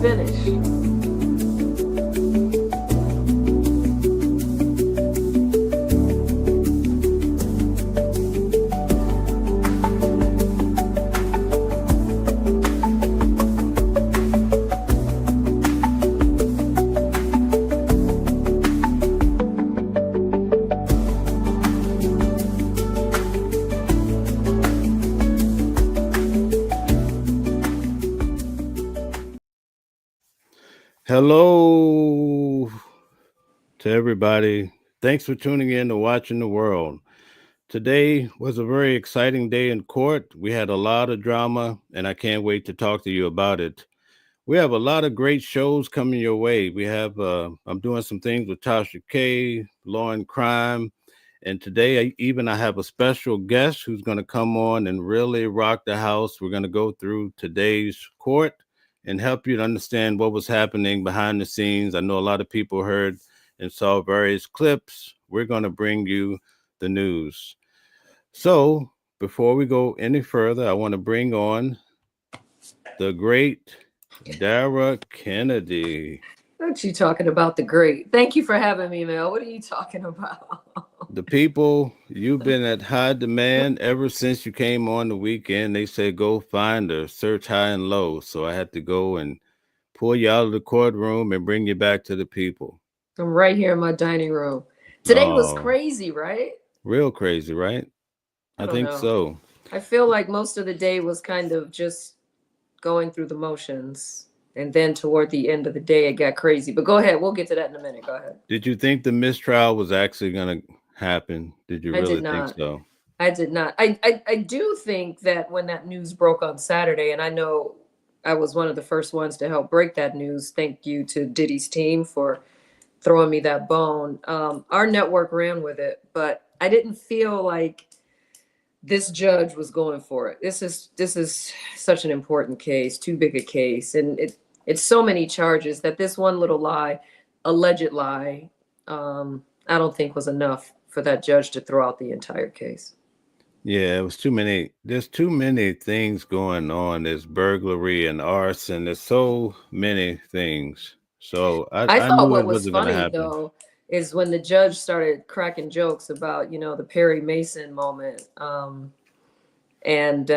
finish. Hello to everybody. Thanks for tuning in to Watching the World. Today was a very exciting day in court. We had a lot of drama, and I can't wait to talk to you about it. We have a lot of great shows coming your way. We have, I'm doing some things with Tasha K, Law and Crime, and today I have a special guest who's going to come on and really rock the house. We're going to go through today's court and help you to understand what was happening behind the scenes. I know a lot of people heard and saw various clips. We're going to bring you the news. So before we go any further, I want to bring on the great Dara Kennedy. What you talking about the great? Thank you for having me, Mel. What are you talking about? The people, you've been at high demand ever since you came on the weekend. They said go find her, search high and low. So I had to go and pull you out of the courtroom and bring you back to the people. I'm right here in my dining room. Today was crazy, right? Real crazy, right? I think know. so. I feel like most of the day was kind of just going through the motions. And then toward the end of the day, it got crazy. But go ahead. We'll get to that in a minute. Go ahead. Did you think the mistrial was actually going to happen? Did you really think so? I did not. I do think that when that news broke on Saturday, and I know I was one of the first ones to help break that news. Thank you to Diddy's team for throwing me that bone. Our network ran with it, but I didn't feel like this judge was going for it. This is such an important case, too big a case, and it's so many charges that this one little lie, alleged lie, I don't think was enough for that judge to throw out the entire case. Yeah, it was too many. There's too many things going on. There's burglary and arson. There's so many things. So I thought knew what it was wasn't going to funny happen. though is when the judge started cracking jokes about the Perry Mason moment, and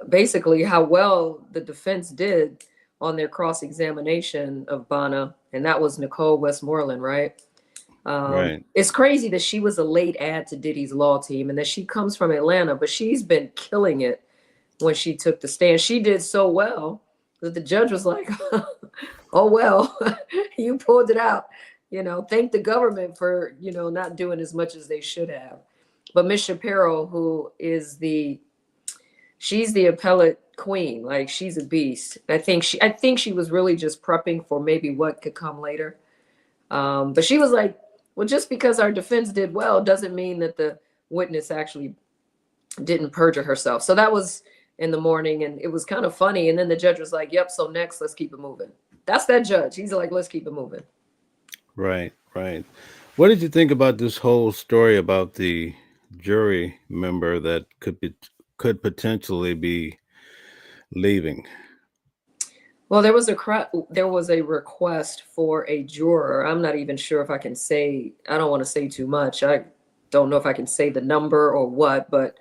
basically how well the defense did on their cross-examination of Bonna, and that was Nicole Westmoreland, right? Right. It's crazy that she was a late add to Diddy's law team and that she comes from Atlanta, but she's been killing it when she took the stand. She did so well that the judge was like, oh, well, you pulled it out. Thank the government for, not doing as much as they should have. But Miss Shapiro, who is she's the appellate queen. Like, she's a beast. I think she was really just prepping for maybe what could come later. But she was like, well, just because our defense did well doesn't mean that the witness actually didn't perjure herself. So that was in the morning, and it was kind of funny. And then the judge was like, yep, so next, let's keep it moving. That's that judge. He's like, let's keep it moving. Right. What did you think about this whole story about the jury member that could potentially be leaving? Well, there was a request for a juror. I'm not even sure if I can say. I don't want to say too much. I don't know if I can say the number or what, but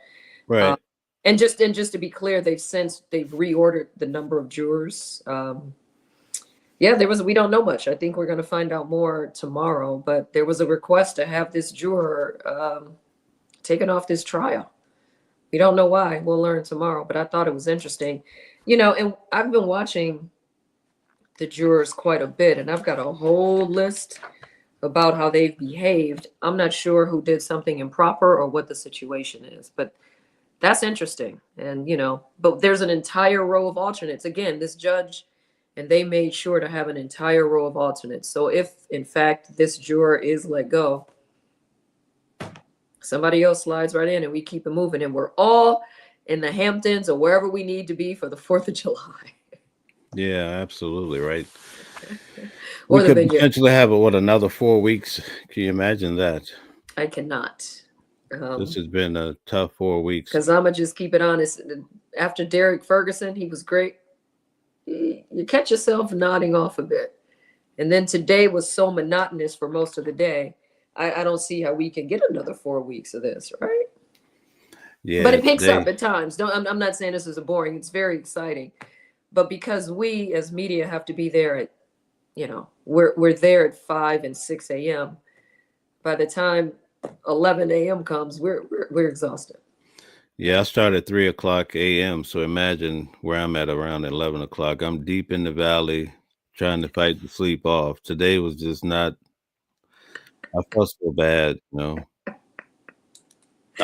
right. And just to be clear, they've reordered the number of jurors. Yeah, we don't know much. I think we're going to find out more tomorrow, but there was a request to have this juror taken off this trial. We don't know why. We'll learn tomorrow, but I thought it was interesting. And I've been watching the jurors quite a bit, and I've got a whole list about how they've behaved. I'm not sure who did something improper or what the situation is, but that's interesting. And, but there's an entire row of alternates. Again, this judge, and they made sure to have an entire row of alternates. So if, in fact, this juror is let go, somebody else slides right in and we keep it moving. And we're all in the Hamptons or wherever we need to be for the 4th of July. Yeah, absolutely right. We could potentially have another 4 weeks. Can you imagine that? I cannot. This has been a tough 4 weeks. Because I'm going to just keep it honest. After Derek Ferguson, he was great. you catch yourself nodding off a bit. And then today was so monotonous for most of the day. I don't see how we can get another 4 weeks of this, right? But Yeah, it picks up today. at times. Don't, I'm not saying this is a boring. It's very exciting. But because we as media have to be there at, we're there at 5 and 6 a.m. By the time 11 a.m. comes, we're exhausted. Yeah, I start at 3 o'clock a.m. So imagine where I'm at around 11 o'clock. I'm deep in the valley trying to fight the sleep off. Today was just not. I felt so bad. I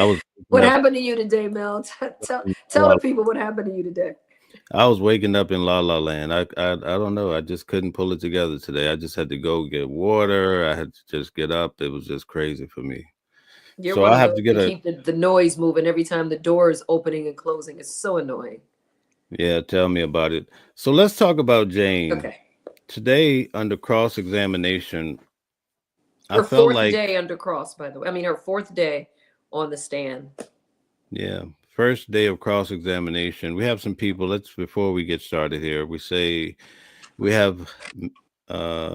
was waking What up. happened to you today, Mel? Tell in the people what happened to you today. I was waking up in La La Land. I don't know. I just couldn't pull it together today. I just had to go get water. I had to just get up. It was just crazy for me. You're So one I of have those to get that a keep the noise moving every time the door is opening and closing. It's so annoying. yeah, tell me about it. So let's talk about Jane. Okay. Today under cross examination, I Her felt fourth like day under cross, by the way. I mean, her fourth day on the stand. yeah, first day of cross examination. We have some people. Let's before we get started here, we have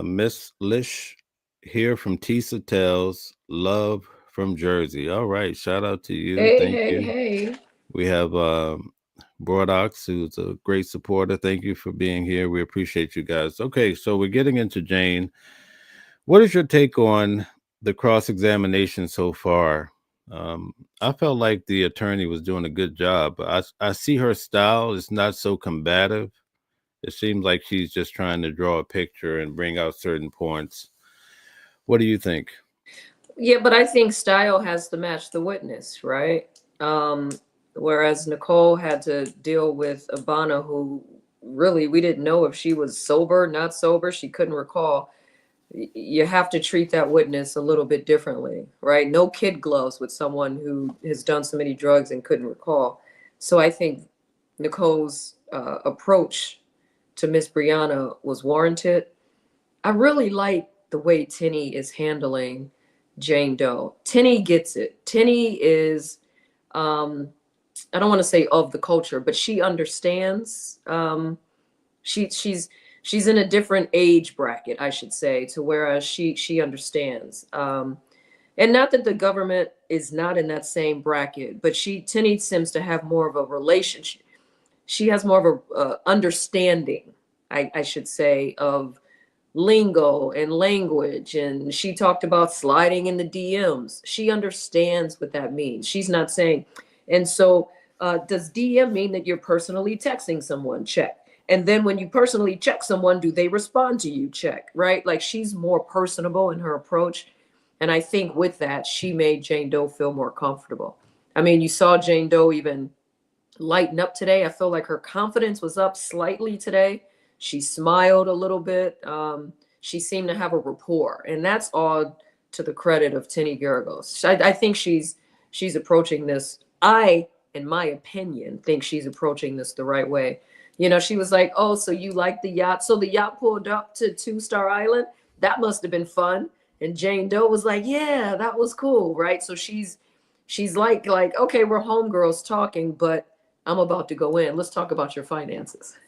Miss Lish here from Tisa Tells Love from Jersey. All right, shout out to you. Hey, Thank hey, you. hey. We have Broadox, who's a great supporter. Thank you for being here. We appreciate you guys. Okay, so we're getting into Jane. What is your take on the cross examination so far? Um, I felt like the attorney was doing a good job. I see her style is not so combative. It seems like she's just trying to draw a picture and bring out certain points. What do you think? Yeah, but I think style has to match the witness, right? Um, Whereas Nicole had to deal with Abana, who really we didn't know if she was sober, not sober. She couldn't recall. You have to treat that witness a little bit differently, right? No kid gloves with someone who has done so many drugs and couldn't recall. So I think Nicole's approach to Miss Brianna was warranted. I really like the way Tinny is handling Jane Doe. Tinny gets it. Tinny is, um, I don't want to say of the culture, but she understands. She's in a different age bracket, I should say, to whereas she understands. And not that the government is not in that same bracket, but Tinny seems to have more of a relationship. She has more of a understanding, I should say, of lingo and language. And she talked about sliding in the DMs. She understands what that means. She's not saying, and so does DM mean that you're personally texting someone? Check. And then when you personally check someone, do they respond to you? Check, right? Like she's more personable in her approach. And I think with that, she made Jane Doe feel more comfortable. I mean, you saw Jane Doe even lighten up today. I feel like her confidence was up slightly today. She smiled a little bit. She seemed to have a rapport, and that's all to the credit of Tinny Garagos. I think she's approaching this. In my opinion, think she's approaching this the right way. She was like, "Oh, so you like the yacht? So the yacht pulled up to Two Star Island. That must have been fun." And Jane Doe was like, "Yeah, that was cool, right?" So she's like, okay, we're homegirls talking, but I'm about to go in. Let's talk about your finances.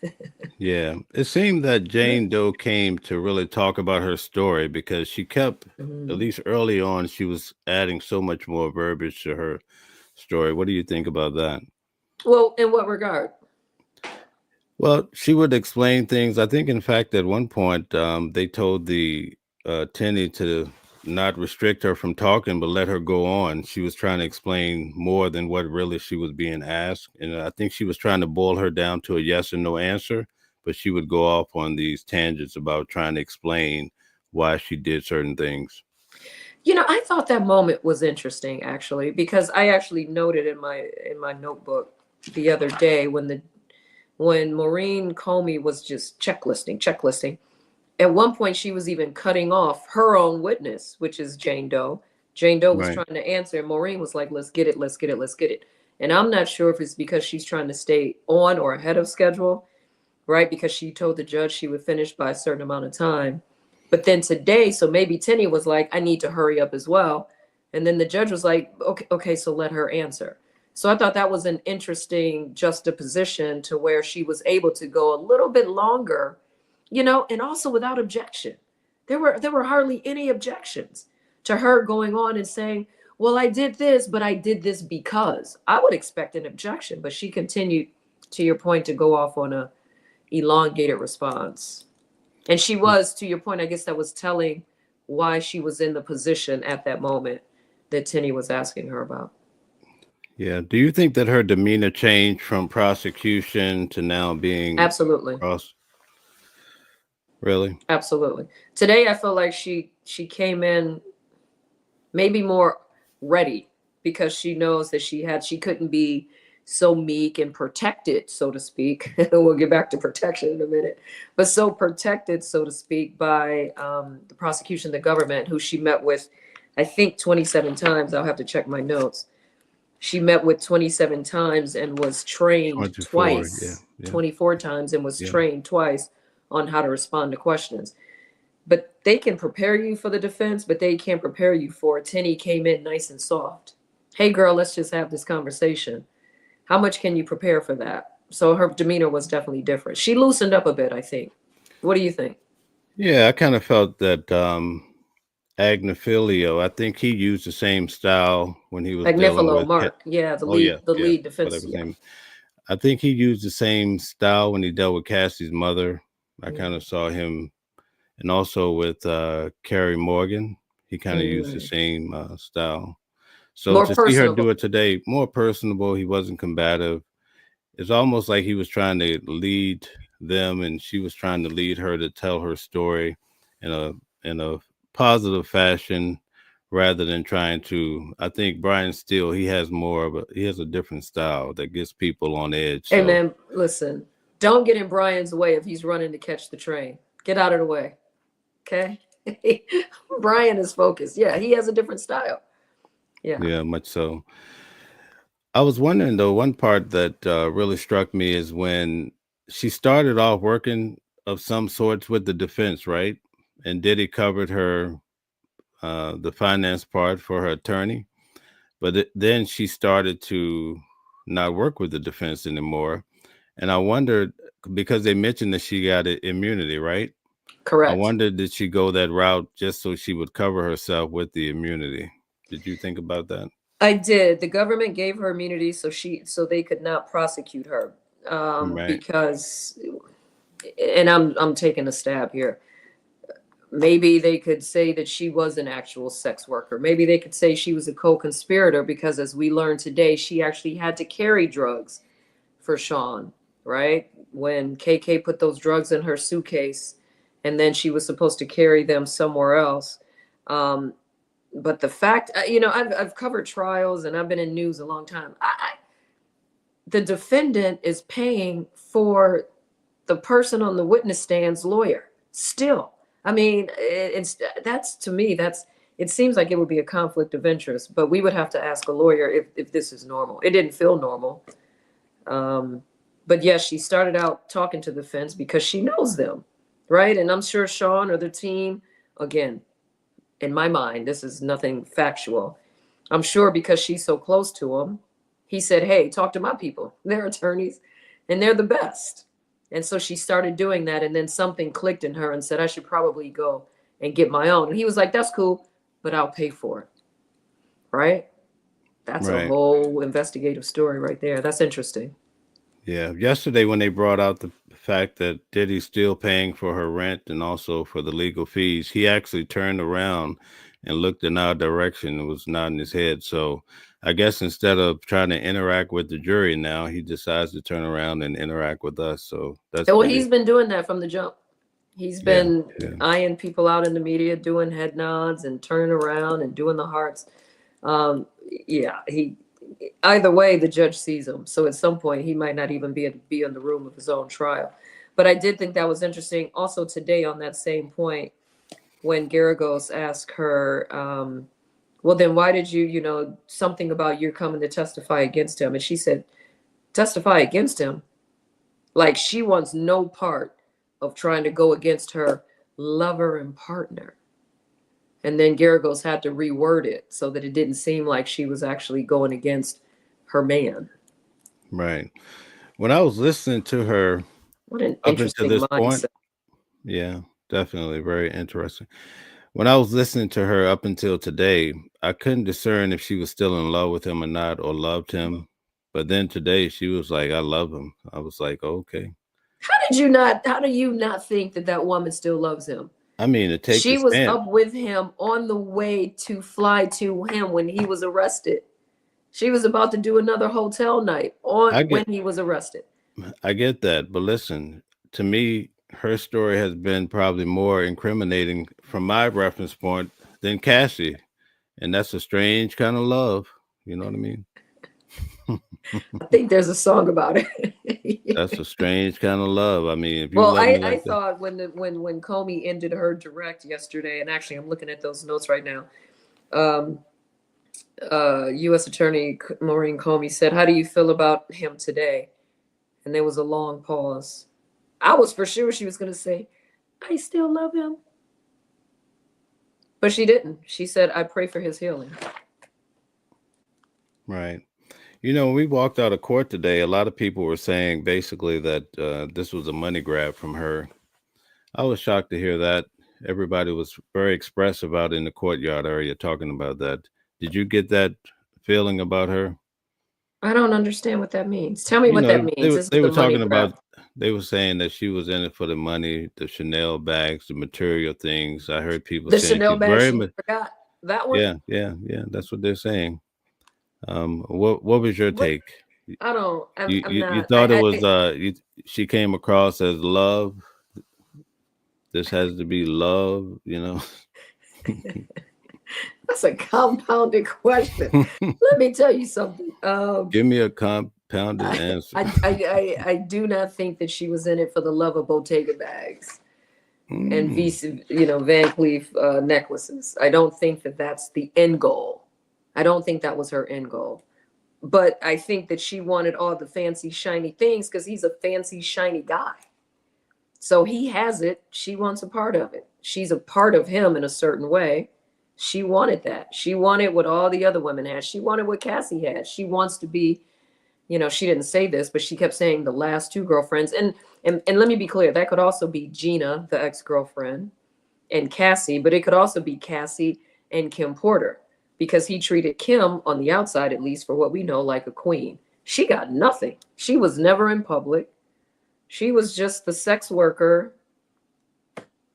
Yeah, it seemed that Jane Doe came to really talk about her story because she kept, at Mhm. least early on, she was adding so much more verbiage to her story. What do you think about that? Well, in what regard? Well, she would explain things. I think, in fact, at one point, they told the Tenny to not restrict her from talking, but let her go on. She was trying to explain more than what really she was being asked. And I think she was trying to boil her down to a yes or no answer, but she would go off on these tangents about trying to explain why she did certain things. I thought that moment was interesting actually, because I actually noted in my notebook the other day when Maureen Comey was just checklisting. At one point, she was even cutting off her own witness, which is Jane Doe. Jane Doe was Right. trying to answer, and Maureen was like, let's get it, let's get it, let's get it. And I'm not sure if it's because she's trying to stay on or ahead of schedule, right? Because she told the judge she would finish by a certain amount of time. But then today, so maybe Tinny was like, I need to hurry up as well. And then the judge was like, okay, so let her answer. So I thought that was an interesting juxtaposition to where she was able to go a little bit longer, and also without objection. There were hardly any objections to her going on and saying, "Well, I did this, but I did this because." I would expect an objection, but she continued, to your point, to go off on a elongated response. And she was, to your point, I guess that was telling why she was in the position at that moment that Tenny was asking her about. Yeah. Do you think that her demeanor changed from prosecution to now being Absolutely. cross? Really? Absolutely. Today I felt like she came in maybe more ready because she knows that she couldn't be so meek and protected, so to speak. We'll get back to protection in a minute, but so protected, so to speak, by the prosecution, the government, who she met with, I think 27 times. I'll have to check my notes. She met with 27 times and was trained 24. Yeah. twice, Yeah. 24 times and was Yeah. trained twice on how to respond to questions. But they can prepare you for the defense, but they can't prepare you for it. Tenny came in nice and soft. Hey, girl, let's just have this conversation. How much can you prepare for that? So her demeanor was definitely different. She loosened up a bit, I think. What do you think? Yeah. I kind of felt that Agnifilio, I think he used the same style when he was dealing Agnifilo, with. Mark. Yeah, the Oh yeah, lead, the yeah, lead whatever defense. his Yeah. name. I think he used the same style when he dealt with Cassie's mother. I kind of saw him, and also with Carrie Morgan, he kind of used the Mm. same style. So More to see her do personable. it today, more personable. He wasn't combative. It's almost like he was trying to lead them, and she was trying to lead her to tell her story in a positive fashion, rather than trying to. I think Brian Steele, he has a different style that gets people on edge. Hey, So man, listen, don't get in Brian's way if he's running to catch the train. Get out of the way. Okay? Brian is focused. Yeah, he has a different style. Yeah. yeah, much so. I was wondering though, one part that really struck me is when she started off working of some sorts with the defense, right? And Diddy covered her the finance part for her attorney, but then she started to not work with the defense anymore. And I wondered, because they mentioned that she got immunity, right? I Correct. wondered, did she go that route just so she would cover herself with the immunity? Did you think about that? I did. The government gave her immunity so they could not prosecute her. Right, Because, and I'm taking a stab here. Maybe they could say that she was an actual sex worker. Maybe they could say she was a co-conspirator because, as we learned today, she actually had to carry drugs for Sean, right? When KK put those drugs in her suitcase and then she was supposed to carry them somewhere else. Um, but the fact, I've covered trials and I've been in news a long time. The defendant is paying for the person on the witness stand's lawyer still. I mean, it's that's to me, that's it seems like it would be a conflict of interest, but we would have to ask a lawyer if this is normal. It didn't feel normal. Um, but yes, she started out talking to the fence because she knows them, right? And I'm sure Sean or the team, again, in my mind, this is nothing factual. I'm sure because she's so close to him, he said, "Hey, talk to my people. They're attorneys and they're the best." And so she started doing that. And then something clicked in her and said, "I should probably go and get my own." And he was like, "That's cool, but I'll pay for it." Right? That's a right. whole investigative story right there. That's interesting. Yeah. Yesterday, when they brought out the fact that Diddy's still paying for her rent and also for the legal fees, he actually turned around and looked in our direction and was nodding his head. So I guess instead of trying to interact with the jury now, he decides to turn around and interact with us. So that's Well, pretty. he's been doing that from the jump. He's Yeah. been Yeah. eyeing people out in the media, doing head nods and turning around and doing the hearts. Yeah, he. Either way, the judge sees him. So at some point, he might not even be in the room of his own trial. But I did think that was interesting. Also today, on that same point, when Garagos asked her, "Well, then why did you, something about you coming to testify against him?" And she said, "Testify against him." Like she wants no part of trying to go against her lover and partner. And then Garagos had to reword it so that it didn't seem like she was actually going against her man. Right. When I was listening to her What an up until interesting this point, mindset. yeah, definitely very interesting. When I was listening to her up until today, I couldn't discern if she was still in love with him or not, or loved him. But then today she was like, I love him. I was like, okay. How do you not think that that woman still loves him? I mean, to take the She was stand, up with him on the way to fly to him when he was arrested. She was about to do another hotel night on I when get he was arrested. I get that, but listen, to me, her story has been probably more incriminating from my reference point than Cassie, and that's a strange kind of love. You know what I mean? I think there's a song about That's it. a strange kind of love. I mean, if you Well, love me I like that, thought when Comey ended her direct yesterday, and actually I'm looking at those notes right now. Um, U.S. Attorney Maureen Comey said, "How do you feel about him today?" And there was a long pause. I was for sure she was going to say, "I still love him," but she didn't. She said, "I pray for his healing." right? You know, when we walked out of court today, a lot of people were saying basically that this was a money grab from her. I was shocked to hear that. Everybody was very expressive out in the courtyard area talking about that. Did you get that feeling about her? I don't understand what that means. Tell me You what know, that they means. were This is they a were money talking grab. about. They were saying that she was in it for the money, the Chanel bags, the material things. I heard people The saying Chanel she's bag, very. she forgot that one. Yeah, yeah, yeah. That's what they're saying. What was your What? take? I don't. I'm You not. thought it was she came across as love. This has to be love, you know. That's a compounded question. Let me tell you something. Give me a compounded I, answer. I do not think that she was in it for the love of Bottega bags and Mm, Van Cleef necklaces. I don't think that that's the end goal. I don't think that was her end goal. But I think that she wanted all the fancy, shiny things because he's a fancy, shiny guy. So he has it. She wants a part of it. She's a part of him in a certain way. She wanted that. She wanted what all the other women had. She wanted what Cassie had. She wants to be, she didn't say this, but she kept saying the last two girlfriends. And let me be clear, that could also be Gina, the ex-girlfriend, and Cassie, but it could also be Cassie and Kim Porter because he treated Kim on the outside, at least for what we know, like a queen. She got nothing. She was never in public. She was just the sex worker,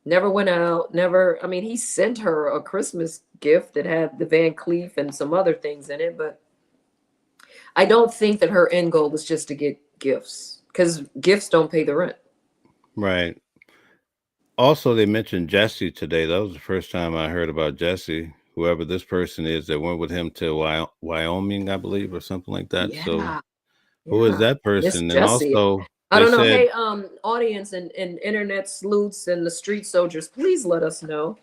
never went out, never. I mean, he sent her a Christmas gift that had the Van Cleef and some other things in it, but I don't think that her end goal was just to get gifts because gifts don't pay the rent. right. Also, they mentioned Jesse today. That was the first time I heard about Jesse, whoever this person is that went with him to Wyoming, I believe, or something like that. So, Yeah, who is yeah. that Miss person? And Jessie. also, I they don't know. said, Hey, audience and internet sleuths and the street soldiers, please let us know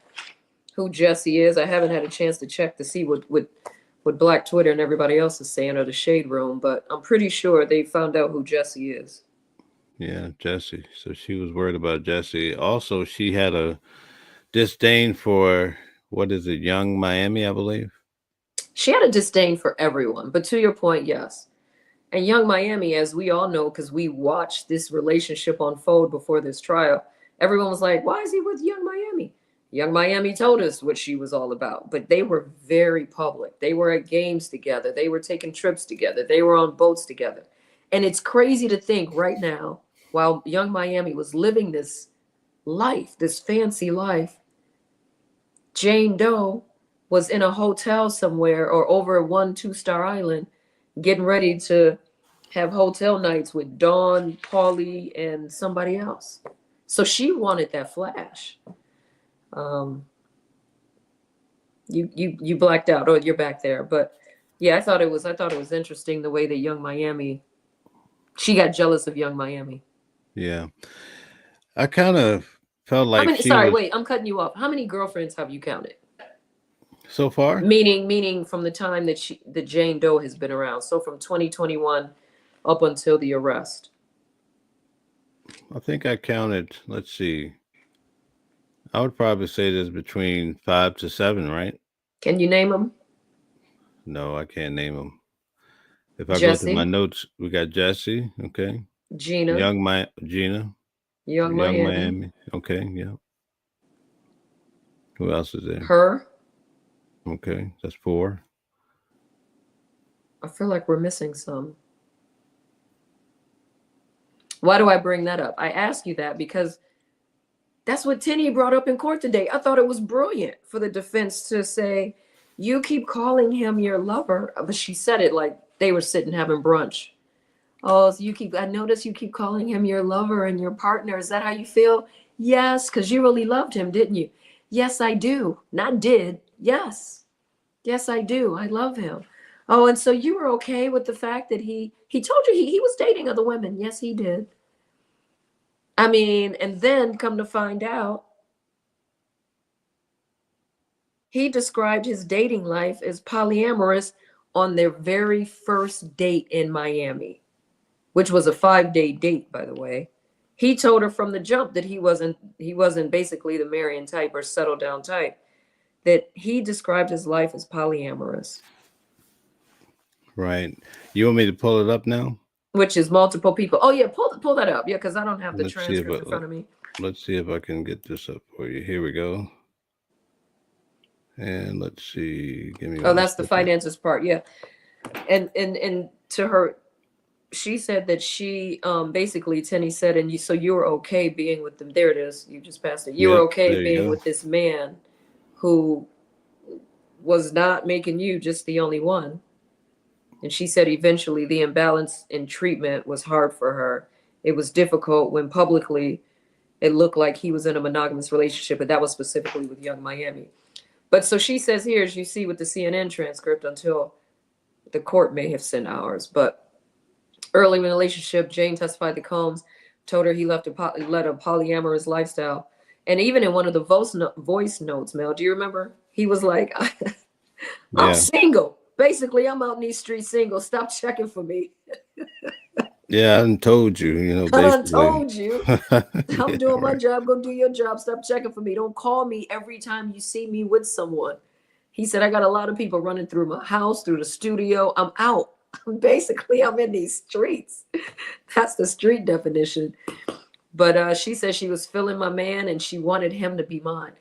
who Jesse is. I haven't had a chance to check to see what Black Twitter and everybody else is saying or the Shade Room, but I'm pretty sure they found out who Jesse is. yeah, Jesse. So she was worried about Jesse. Also, she had a disdain for what is it, Young Miami, I believe. She had a disdain for everyone, but to your point, yes. And Young Miami, as we all know, because we watched this relationship unfold before this trial, everyone was like, why is he with Young Miami? Young Miami told us what she was all about, but they were very public. They were at games together. They were taking trips together. They were on boats together. And it's crazy to think right now, while Young Miami was living this life, this fancy life, Jane Doe was in a hotel somewhere or over a 1 2 star island getting ready to have hotel nights with Dawn, Paulie, and somebody else. So she wanted that flash. Um, you blacked out. Oh, you're back there. But yeah, I thought it was interesting the way that Young Miami, she got jealous of Young Miami. Yeah. I kind of felt How like many? she Sorry, was wait, I'm cutting you off. How many girlfriends have you counted? so far. Meaning from the time that Jane Doe has been around. So from 2021 up until the arrest. I think I counted, let's see, I would probably say there's between 5 to 7, right? Can you name them? No, I can't name them. If I go to my Jesse, notes, we got Jesse. Okay. Gina, Gina. Young Young Miami, Miami. Okay. Yeah. Who else is there? her. Okay. That's four. I feel like we're missing some. Why do I bring that up? I ask you that because that's what Tenney brought up in court today. I thought it was brilliant for the defense to say, you keep calling him your lover. But she said it like they were sitting having brunch. Oh, so I notice you keep calling him your lover and your partner. Is that how you feel? Yes, because you really loved him, didn't you? Yes, I do. Not did. Yes. Yes, I do. I love him. Oh, and so you were okay with the fact that he told you he was dating other women. Yes, he did. I mean, and then come to find out, he described his dating life as polyamorous on their very first date in Miami, which was a 5-day date, by the way. He told her from the jump that he wasn't basically the marrying type or settle down type, that he described his life as polyamorous, Right. You want me to pull it up now? which is multiple people. Oh yeah, pull that up. Yeah, because I don't have the Let's see if transcript in front of me. let's see if I can get this up for you. Here we go. And let's see. Give me Oh, one that's the second. finances part. Yeah. And to her, she said that she basically Tenny said, and so you were okay being with them. There it is. You just passed it. You were Yep. okay There you being go. with this man who was not making you just the only one. And she said eventually the imbalance in treatment was hard for her. It was difficult when publicly it looked like he was in a monogamous relationship, but that was specifically with Young Miami. But so she says here, as you see with the CNN transcript, until the court may have sent ours, but early in the relationship, Jane testified that Combs told her he led a polyamorous lifestyle. And even in one of the voice notes, Mel, do you remember? He was like, I'm Yeah. single. Basically, I'm out in these streets single. Stop checking for me. Yeah, I done told you, I done basically. told you. I'm Yeah, doing my right. job. Go do your job. Stop checking for me. Don't call me every time you see me with someone. He said, I got a lot of people running through my house, through the studio. I'm out. Basically, I'm in these streets. That's the street definition. But she said she was feeling my man and she wanted him to be mine.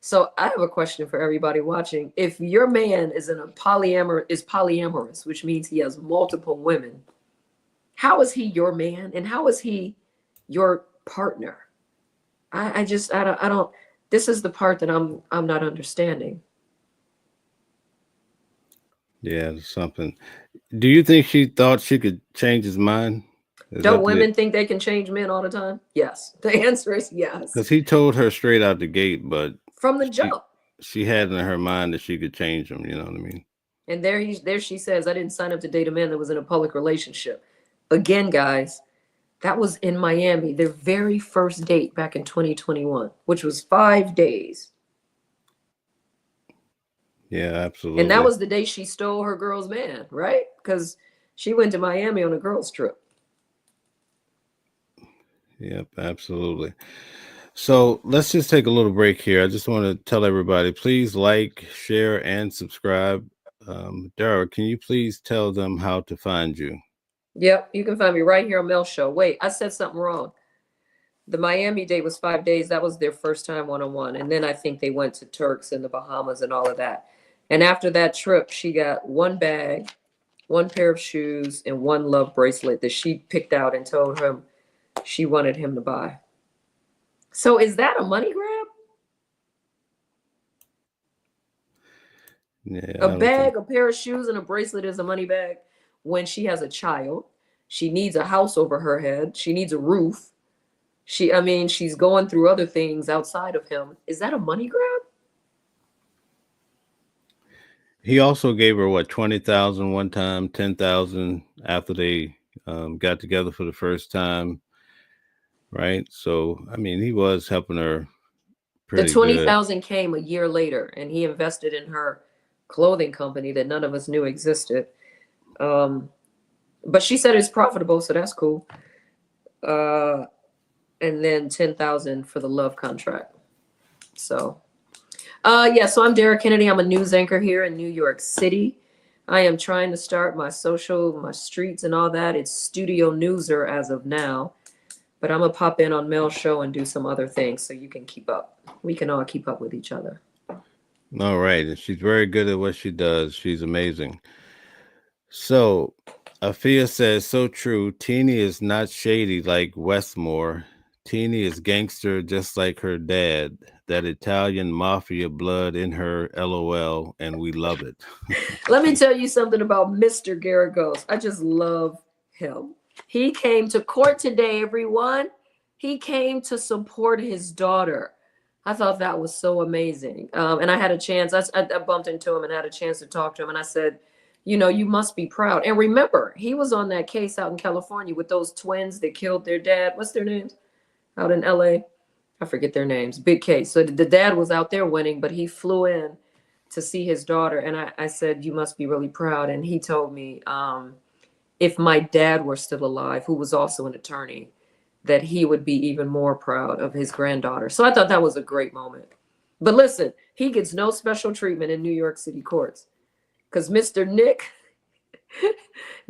So I have a question for everybody watching. If your man is polyamorous, which means he has multiple women, how is he your man and how is he your partner? I don't. This is the part that I'm not understanding. Yeah, something. Do you think she thought she could change his mind? Is Don't that the women think they can change men all the time? Yes. The answer is yes. because he told her straight out the gate, but From the she jump. she had in her mind that she could change him, you know what I mean? And there she says, I didn't sign up to date a man that was in a public relationship. Again, guys, that was in Miami, their very first date back in 2021, which was 5 days. Yeah, And that absolutely. was the day she stole her girl's man, right? Because she went to Miami on a girl's trip. Yep, absolutely. So let's just take a little break here. I just want to tell everybody, please like, share, and subscribe. Dara, can you please tell them how to find you? Yep, you can find me right here on Mel Show. Wait, I said something wrong. The Miami date was 5 days. That was their first time one-on-one. And then I think they went to Turks and the Bahamas and all of that. And after that trip, she got one bag, one pair of shoes, and one love bracelet that she picked out and told him she wanted him to buy. So is that a money grab? Yeah, A I don't think. bag, a pair of shoes, and a bracelet is a money bag when she has a child. She needs a house over her head. She needs a roof. I mean, she's going through other things outside of him. Is that a money grab? He also gave her what 20,000 one time, 10,000 after they got together for the first time, right? So I mean, he was helping her The pretty good. 20,000 came a year later, and he invested in her clothing company that none of us knew existed. Um, but she said it's profitable, so that's cool. Uh, and then 10,000 for the love contract. So, yeah. So I'm Derek Kennedy. I'm a news anchor here in New York City. I am trying to start my social, my streets and all that. It's Studio Newser as of now. But I'm going to pop in on Mel's show and do some other things so you can keep up. We can all keep up with each other. All right. And she's very good at what she does. She's amazing. So, Afia says, so true. Teeny is not shady like Westmore. Teeny is gangster just like her dad. That Italian mafia blood in her, LOL, and we love it. Let me tell you something about Mr. Garagos. I just love him. He came to court today, everyone. He came to support his daughter. I thought that was so amazing. And I had a chance, I bumped into him and had a chance to talk to him. And I said, you know, you must be proud. And remember, he was on that case out in California with those twins that killed their dad. What's their names? Out in LA. I forget their names. Big case. So the dad was out there winning, but he flew in to see his daughter. And I said, you must be really proud. And he told me, if my dad were still alive, who was also an attorney, that he would be even more proud of his granddaughter. So I thought that was a great moment. But listen, he gets no special treatment in New York City courts because Mr. Nick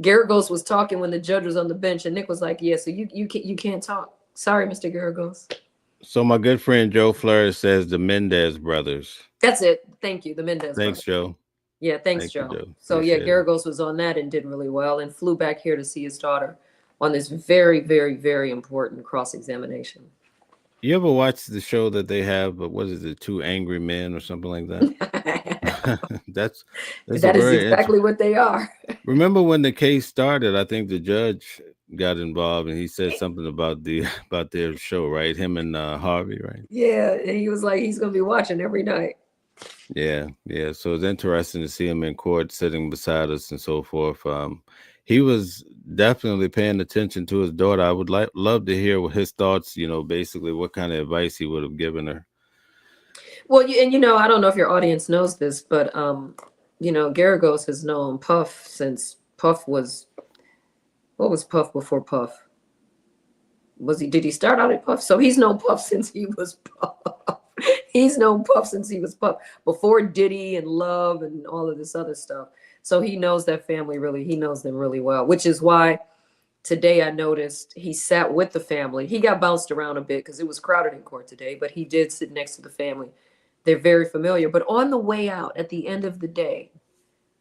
Garagos was talking when the judge was on the bench, and Nick was like, yeah, so you can't talk. Sorry, Mr. Garagos. So, my good friend Joe Flores says the Mendez brothers. That's it. Thank you. The Mendez Thanks, brothers. Joe. Yeah, thanks, Thank you, Joe. Joe. So Appreciate yeah, it. Garagos was on that and did really well and flew back here to see his daughter on this very, very, very important cross-examination. You ever watch the show that they have? But what is it? Two Angry Men or something like that. that's That a is very exactly what they are. Remember when the case started? I think the judge got involved and he said something about the about their show, right? Him and Harvey, right? Yeah, and he was like, he's gonna be watching every night. Yeah, yeah. So it's interesting to see him in court, sitting beside us and so forth. He was definitely paying attention to his daughter. I would love to hear what his thoughts. You know, basically what kind of advice he would have given her. Well, and you know, I don't know if your audience knows this, but you know, Garagos has known Puff since Puff was, what was Puff before Puff? Did he start out at Puff? So he's known Puff since he was Puff. He's known Puff since he was Puff, before Diddy and Love and all of this other stuff. So he knows that family really, he knows them really well, which is why today I noticed he sat with the family. He got bounced around a bit because it was crowded in court today, but he did sit next to the family. They're very familiar. But on the way out, at the end of the day,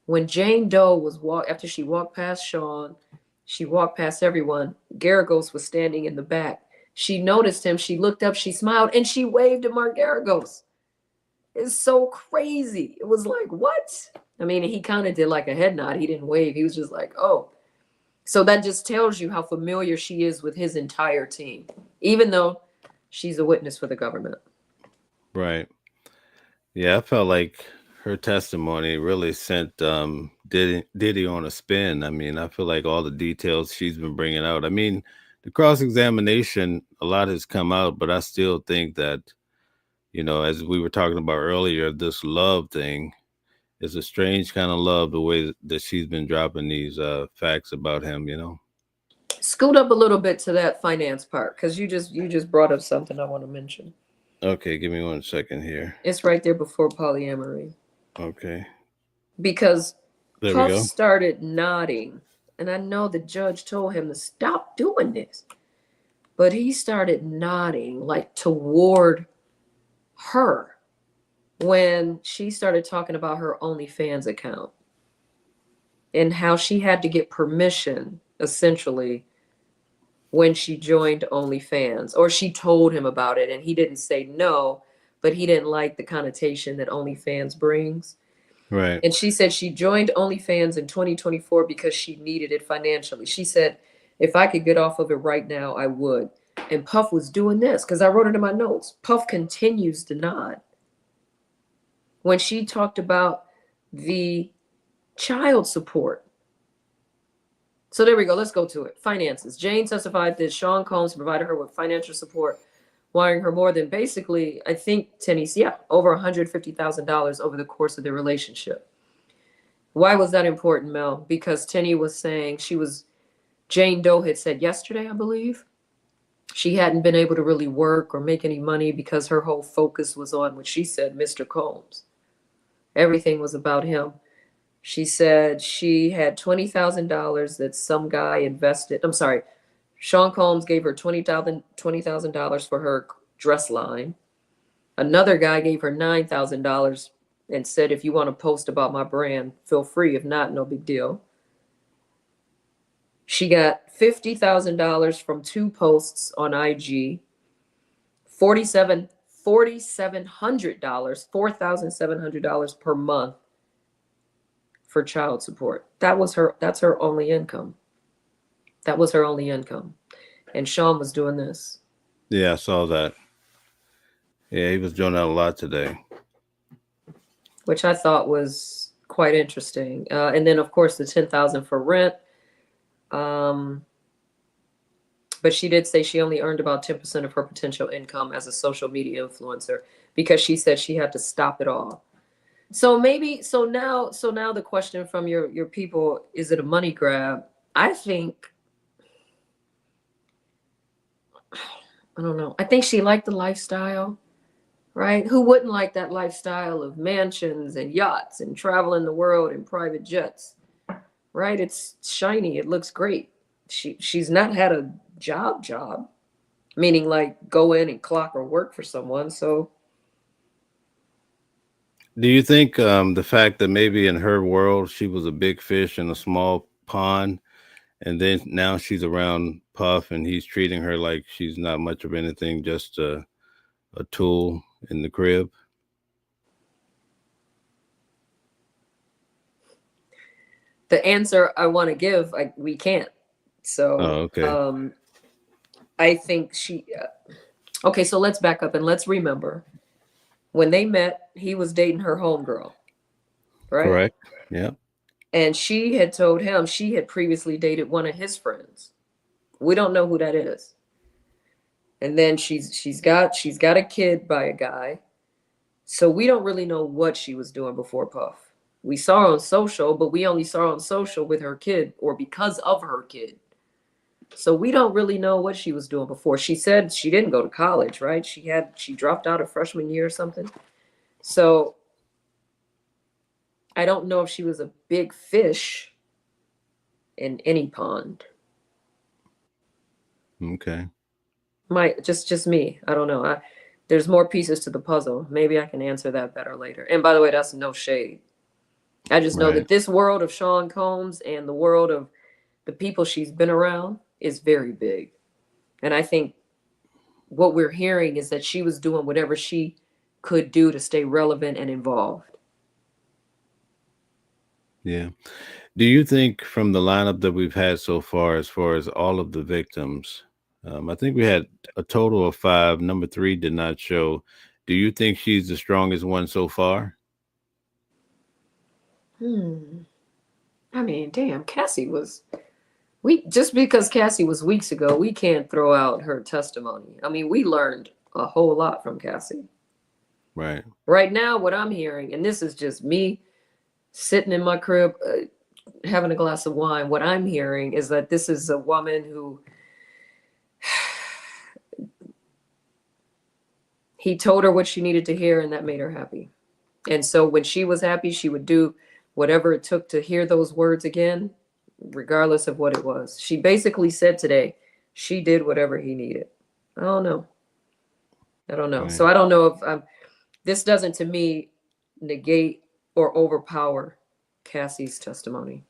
when Jane Doe was after she walked past Sean, she walked past everyone, Garagos was standing in the back. She noticed him. She looked up, she smiled, and she waved to Mark Garagos. It's so crazy. It was like, what? I mean, he kind of did like a head nod. He didn't wave. He was just like, oh. So that just tells you how familiar she is with his entire team, even though she's a witness for the government. Right. Yeah, I felt like her testimony really sent Diddy on a spin. I mean, I feel like all the details she's been bringing out. I mean, the cross-examination, a lot has come out, but I still think that, you know, as we were talking about earlier, this love thing is a strange kind of love, the way that she's been dropping these facts about him, you know. Scoot up a little bit to that finance part, because you just brought up something I want to mention. Okay, give me 1 second here. It's right there before polyamory. Okay. Because There Puff we go. started nodding, and I know the judge told him to stop doing this, but he started nodding like toward her when she started talking about her OnlyFans account and how she had to get permission, essentially, when she joined OnlyFans, or she told him about it and he didn't say no, but he didn't like the connotation that OnlyFans brings. Right. And she said she joined OnlyFans in 2024 because she needed it financially. She said, if I could get off of it right now, I would. And Puff was doing this because I wrote it in my notes. Puff continues to nod. When she talked about the child support. So there we go. Let's go to it. Finances. Jane testified that Sean Combs provided her with financial support, wiring her more than basically, I think, Tenny's, over $150,000 over the course of their relationship. Why was that important, Mel? Because Tenny was saying Jane Doe had said yesterday, I believe, she hadn't been able to really work or make any money because her whole focus was on what she said, Mr. Combs. Everything was about him. She said she had $20,000 that some guy invested. I'm sorry, Sean Combs gave her $20,000 for her dress line. Another guy gave her $9,000 and said, if you want to post about my brand, feel free. If not, no big deal. She got $50,000 from 2 posts on IG, $4,700 per month for child support. That's her only income. That was her only income. And Sean was doing this. Yeah, I saw that. Yeah, he was doing that a lot today. Which I thought was quite interesting. And then of course the 10,000 for rent. But she did say she only earned about 10% of her potential income as a social media influencer because she said she had to stop it all. So maybe now the question from your people, is it a money grab? I think, I don't know. I think she liked the lifestyle, right? Who wouldn't like that lifestyle of mansions and yachts and traveling the world in private jets, right? It's shiny. It looks great. She's not had a job, meaning like go in and clock or work for someone. So Do you think the fact that maybe in her world she was a big fish in a small pond, and then now she's around Puff and he's treating her like she's not much of anything, just a tool in the crib? the answer I want to give, we can't. Oh, So okay. I think okay, so let's back up and let's remember when they met, he was dating her homegirl, right? Correct. Yeah. And she had told him she had previously dated one of his friends. We don't know who that is. And then she's got a kid by a guy. So we don't really know what she was doing before Puff. We saw her on social, but we only saw her on social with her kid or because of her kid. So we don't really know what she was doing before. She said she didn't go to college, right? She dropped out of freshman year or something. So I don't know if she was a big fish in any pond. Okay. Just me. I don't know. There's more pieces to the puzzle. Maybe I can answer that better later. And by the way, that's no shade. I just know Right. that this world of Sean Combs and the world of the people she's been around is very big. And I think what we're hearing is that she was doing whatever she could do to stay relevant and involved. Yeah. Do you think from the lineup that we've had so far as all of the victims, I think we had a total of 5. Number 3 did not show. Do you think she's the strongest one so far? I mean, damn, Cassie was we just because Cassie was weeks ago, we can't throw out her testimony. I mean, we learned a whole lot from Cassie. Right. Right now, what I'm hearing, and this is just me sitting in my crib having a glass of wine, what I'm hearing is that this is a woman who he told her what she needed to hear and that made her happy. And so when she was happy, she would do whatever it took to hear those words again, regardless of what it was. She basically said today she did whatever he needed. I don't know. I don't know. So Right. I don't know if this doesn't to me negate or overpower Cassie's testimony.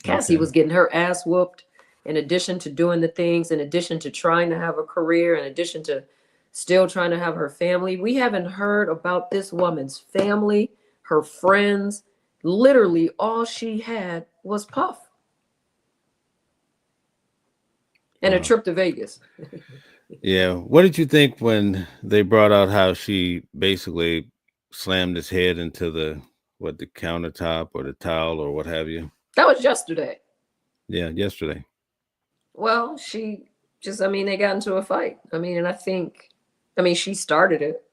Cassie Okay. was getting her ass whooped in addition to doing the things, in addition to trying to have a career, in addition to still trying to have her family. We haven't heard about this woman's family, her friends. Literally, all she had was Puff and a Wow. trip to Vegas. Yeah. What did you think when they brought out how she basically slammed his head into the countertop or the towel or what have you? That was yesterday. Yeah, yesterday. Well, she just, I mean, they got into a fight. I mean, and I mean, she started it.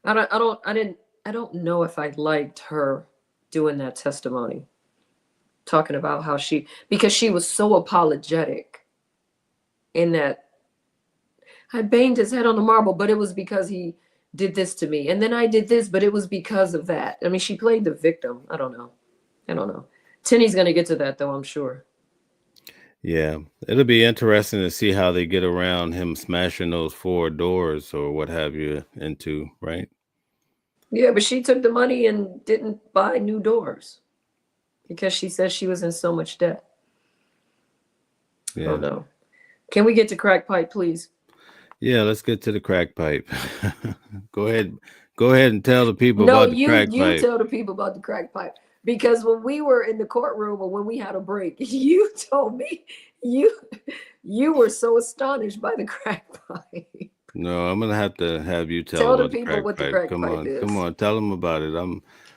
I don't know if I liked her doing that testimony, talking about how because she was so apologetic in that I banged his head on the marble, but it was because he did this to me. And then I did this, but it was because of that. I mean, she played the victim. I don't know. I don't know. Tenny's going to get to that, though, I'm sure. Yeah, it'll be interesting to see how they get around him smashing those four doors or what have you into, right? Yeah, but she took the money and didn't buy new doors because she says she was in so much debt. I don't Yeah. know. Can we get to crack pipe, please? Yeah, let's get to the crack pipe. Go ahead. Go ahead and tell the people No, about the you crack you pipe. tell the people about the crack pipe because when we were in the courtroom or when we had a break, you told me you you were so astonished by the crack pipe. No, I'm gonna have to have you tell Tell the about the people crack what the pipe. crack pipe Come is. on, tell them about it.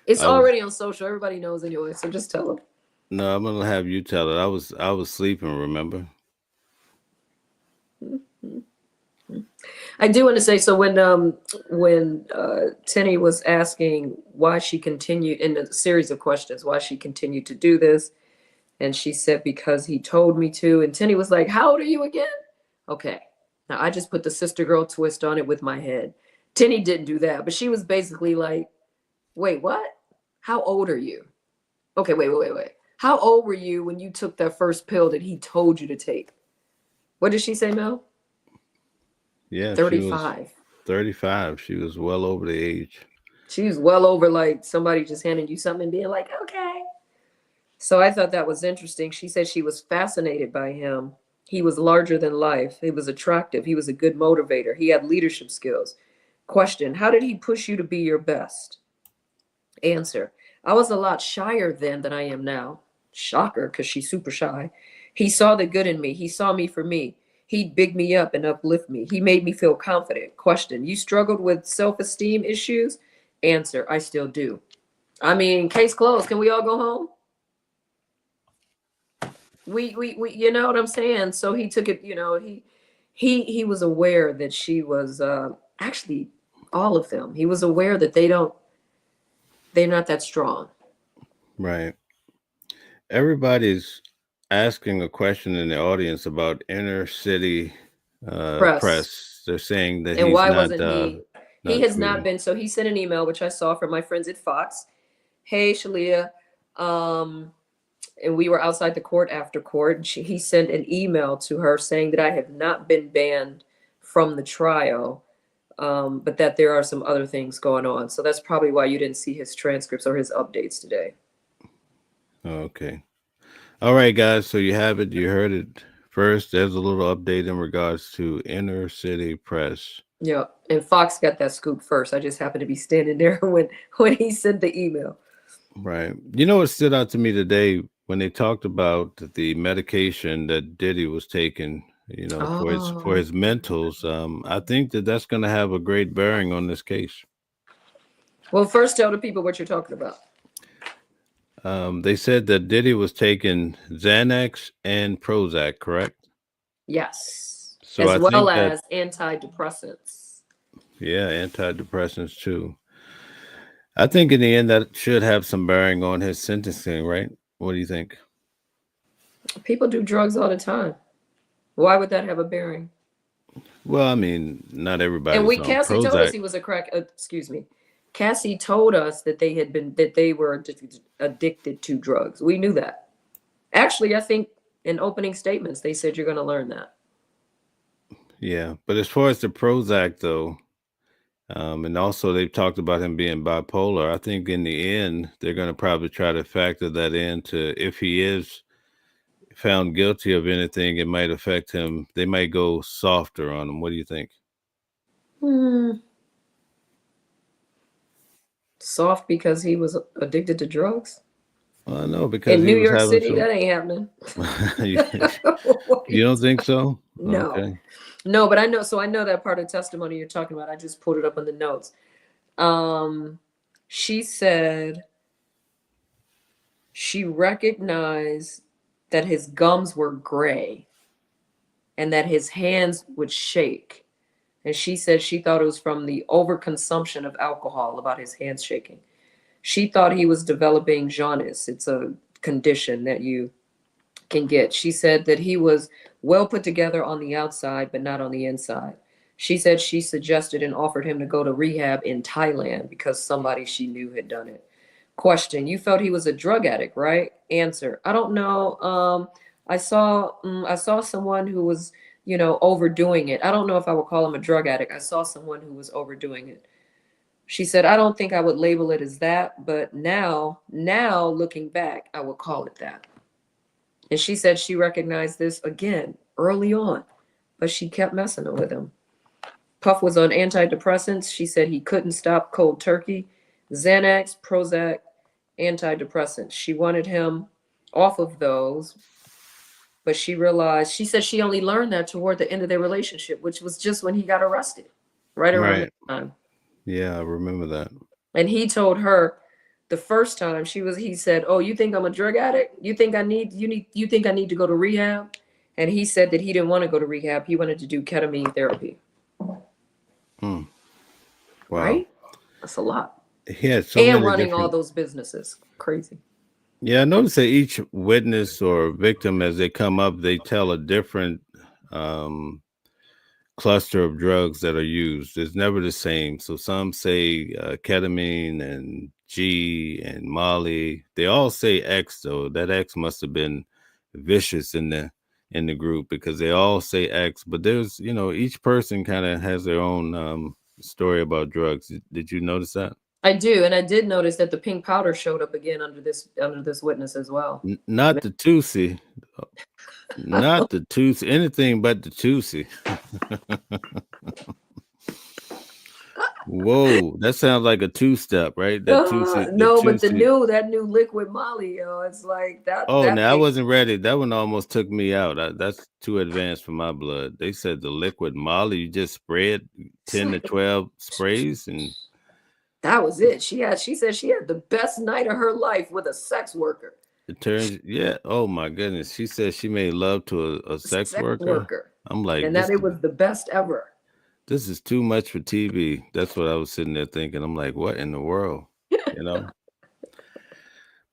It's I was, already on social. Everybody knows anyway, so just tell them. no, I'm gonna have you tell it. I was sleeping, remember? I do want to say so when Tenny was asking why she continued in a series of questions why she continued to do this, and she said because he told me to, and Tenny was like, "How old are you again?" Okay, now I just put the sister girl twist on it with my head. Tenny didn't do that, but she was basically like, "Wait, what? How old are you?" Okay, wait. How old were you when you took that first pill that he told you to take? What did she say, Mel? Yeah, she was 35. 35. She was well over the age. She was well over like somebody just handing you something and being like, okay. So I thought that was interesting. She said she was fascinated by him. He was larger than life. He was attractive. He was a good motivator. He had leadership skills. Question: how did he push you to be your best? Answer: I was a lot shyer then than I am now. Shocker, because she's super shy. He saw the good in me. He saw me for me. He'd big me up and uplift me. He made me feel confident. Question: you struggled with self-esteem issues? Answer: I still do. I mean, case closed. Can we all go home? We you know what I'm saying? So he took it, he was aware that she was actually all of them. He was aware that they're not that strong. Right. Everybody's asking a question in the audience about inner city Press. press. They're saying that And he's why not wasn't he not has not tweeting. been, so he sent an email which I saw from my friends at Fox. Hey Shalia, um and we were outside the court after court. And he sent an email to her saying that I have not been banned from the trial, but that there are some other things going on. So that's probably why you didn't see his transcripts or his updates today. Okay. All right, guys. So you have it. You heard it first. There's a little update in regards to inner city press. Yeah, and Fox got that scoop first. I just happened to be standing there when he sent the email. Right. You know what stood out to me today when they talked about the medication that Diddy was taking, for Oh, his mentals. I think that that's going to have a great bearing on this case. well, first tell the people what you're talking about. They said that Diddy was taking Xanax and Prozac, correct? Yes, So as I well think that, as antidepressants. yeah, antidepressants too. I think in the end that should have some bearing on his sentencing, right? What do you think? People do drugs all the time. Why would that have a bearing? Well, I mean, not And everybody's we on Cassie told us Prozac. he was a crack. Excuse me. Cassie told us that they were addicted to drugs. We knew that. Actually, I think in opening statements they said you're going to learn that. Yeah, but as far as the Prozac though, and also they've talked about him being bipolar. I think in the end they're going to probably try to factor that into if he is found guilty of anything, it might affect him. They might go softer on him. What do you think? Hmm. Soft because he was addicted to drugs Well, no, because in he New was York having City. some. That ain't happening. you, What are you you don't think talking- so? No, Okay. no, but I know. So I know that part of testimony you're talking about. I just pulled it up in the notes. Um, she said she recognized that his gums were gray and that his hands would shake. And she said she thought it was from the overconsumption of alcohol about his hands shaking. She thought he was developing jaundice. It's a condition that you can get. She said that he was well put together on the outside, but not on the inside. She said she suggested and offered him to go to rehab in Thailand because somebody she knew had done it. Question: You felt he was a drug addict, right? Answer: I don't know. I saw someone who was, overdoing it. I don't know if I would call him a drug addict. I saw someone who was overdoing it. She said, I don't think I would label it as that, but now looking back, I would call it that. And she said she recognized this again early on, but she kept messing with him. Puff was on antidepressants. She said he couldn't stop cold turkey, Xanax, Prozac, antidepressants. She wanted him off of those, but she said she only learned that toward the end of their relationship, which was just when he got arrested, right around Right. that time. Yeah, I remember that. And he told her the first time he said, "Oh, you think I'm a drug addict? You think I need to go to rehab?" And he said that he didn't want to go to rehab. He wanted to do ketamine therapy. Hmm. Wow. Right? That's a lot. He had so And many running all different. those businesses. Crazy. Yeah, I noticed that each witness or victim, as they come up, they tell a different um, cluster of drugs that are used. It's never the same. So some say ketamine and G and Molly. They all say X though. That X must have been vicious in the group because they all say X. But there's each person kind of has their own story about drugs. Did you notice that? I do, and I did notice that the pink powder showed up again under this witness as well. Not the Tusi. Not the Tusi. Anything but the Tusi. Whoa, that sounds like a two-step, right? That Tusi, the No, but Tusi. that new liquid Molly, it's like that Oh, that now I thing. wasn't ready. That one almost took me out. That's too advanced for my blood. They said the liquid Molly, you just spread 10 to 12 sprays and That was it. She said she had the best night of her life with a sex worker. it turns, yeah. Oh my goodness. She said she made love to a sex Sex worker. worker. I'm like, And that it was the best ever. this is too much for TV. That's what I was sitting there thinking. I'm like, what in the world? You know?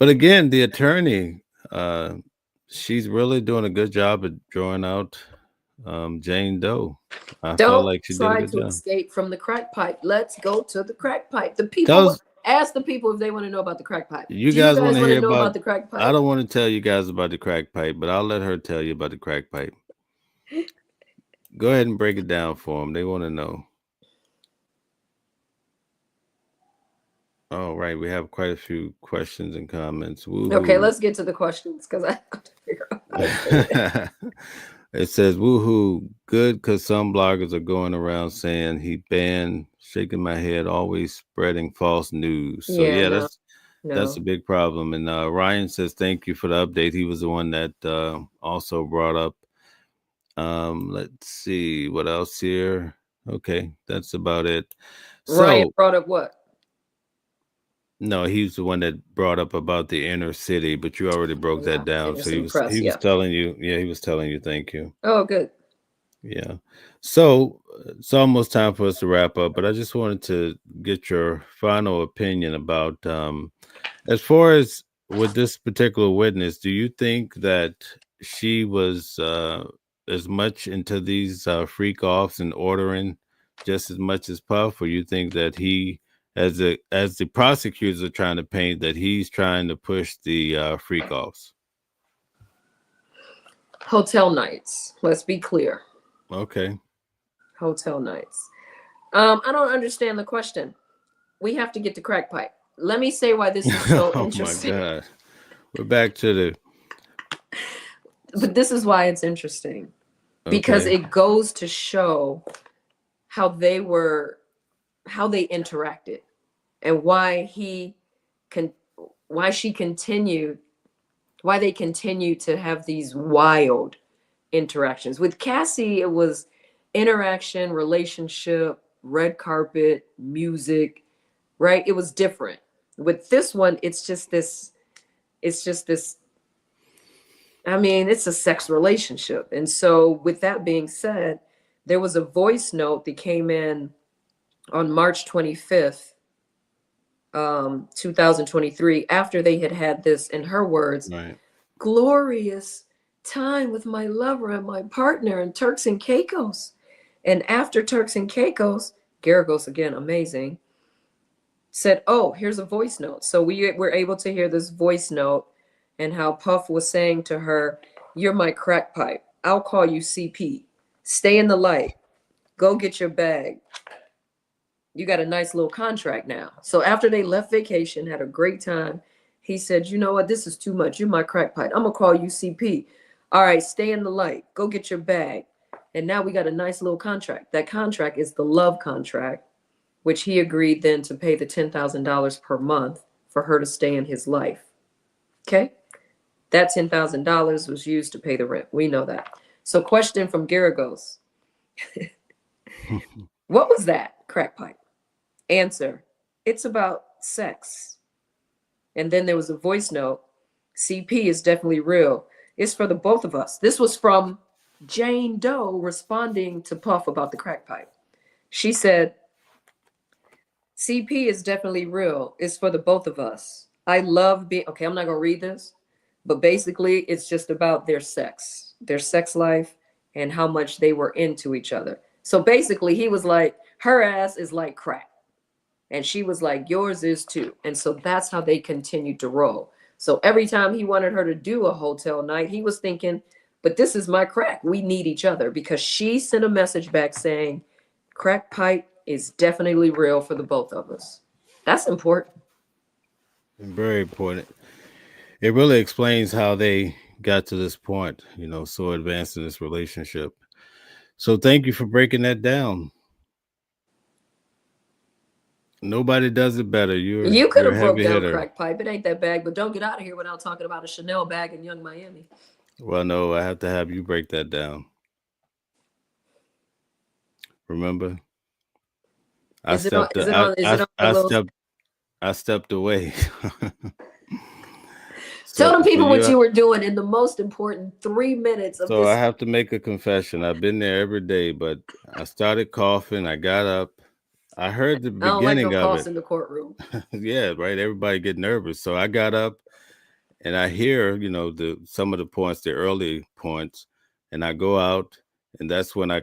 But again, the attorney, uh, she's really doing a good job at drawing out Jane Doe. I felt Don't like she did a try good to job. escape from the crack pipe. Let's go to the crack pipe. The people Those ask the people if they want to know about the crack pipe. you Do you guys want guys to want to hear know about? about the crack I pipe? don't want to tell you guys about the crack pipe, but I'll let her tell you about the crack pipe. Go ahead and break it down for them. They want to know. All right, we have quite a few questions and comments. Okay, Woohoo! let's get to the questions because I have to figure out how to say it. It says woohoo, good because some bloggers are going around saying he banned, shaking my head, always spreading false news. So Yeah, yeah, no, that's a no. big problem. And Ryan says thank you for the update. He was the one that also brought up. Let's see what else here. Okay, that's about it. Ryan So brought up what? no, he's the one that brought up about the inner city, but you already broke that Yeah, down. So innocent press. he was Yeah. telling you, yeah, he was telling you thank you. Oh, good. Yeah. So it's almost time for us to wrap up, but I just wanted to get your final opinion about as far as with this particular witness, do you think that she was as much into these freak offs and ordering just as much as Puff, or you think that he as the prosecutors are trying to paint that he's trying to push the freak offs? Hotel nights. Let's be clear. Okay. Hotel nights. I don't understand the question. We have to get to crack pipe. Let me say why this is so Oh my interesting. God. We're back to the But this is why it's interesting because okay. it goes to show how how they interacted and why she continued, why they continue to have these wild interactions. With Cassie, it was interaction, relationship, red carpet, music, right? It was different. With this one, it's just this, I mean, it's a sex relationship. And so, with that being said, there was a voice note that came in on March 25th, 2023, after they had this, in her words, Right. glorious time with my lover and my partner in Turks and Caicos. And after Turks and Caicos, Garagos again, amazing. said, oh, here's a voice note. So we were able to hear this voice note and how Puff was saying to her, you're my crack pipe. I'll call you CP. Stay in the light. Go get your bag. You got a nice little contract now. So after they left vacation, had a great time, he said, you know what? This is too much. You're my crack pipe. I'm going to call you CP. All right, stay in the light. Go get your bag. And now we got a nice little contract. That contract is the love contract, which he agreed then to pay the $10,000 per month for her to stay in his life. Okay? That $10,000 was used to pay the rent. We know that. So question from Garagos. What was that crack pipe? Answer, it's about sex. And then there was a voice note. CP is definitely real. It's for the both of us. This was from Jane Doe responding to Puff about the crack pipe. She said, CP is definitely real. It's for the both of us. I love being, okay, I'm not going to read this, but basically it's just about their sex life, and how much they were into each other. So basically he was like, her ass is like crack. And she was like, yours is too. And so that's how they continued to roll. So every time he wanted her to do a hotel night, he was thinking, but this is my crack. We need each other, because she sent a message back saying, crack pipe is definitely real for the both of us. That's important. Very important. It really explains how they got to this point, so advanced in this relationship. So thank you for breaking that down. Nobody does it better. You could You're a have broke heavy down hitter. crack pipe. It ain't that bad, but don't get out of here without talking about a Chanel bag in Young Miami. Well, no, I have to have you break that down. Remember, I Is it on? stepped. Is it on? Is it on the little? I stepped away. Tell so, them so people what you, you were doing in the most important 3 minutes of so I this. have to make a confession. I've been there every day, but I started coughing. I got up. I heard the I don't like no beginning of coughs it. in the courtroom. Yeah, right. Everybody get nervous. So I got up and I hear, some of the points, the early points, and I go out, and that's when I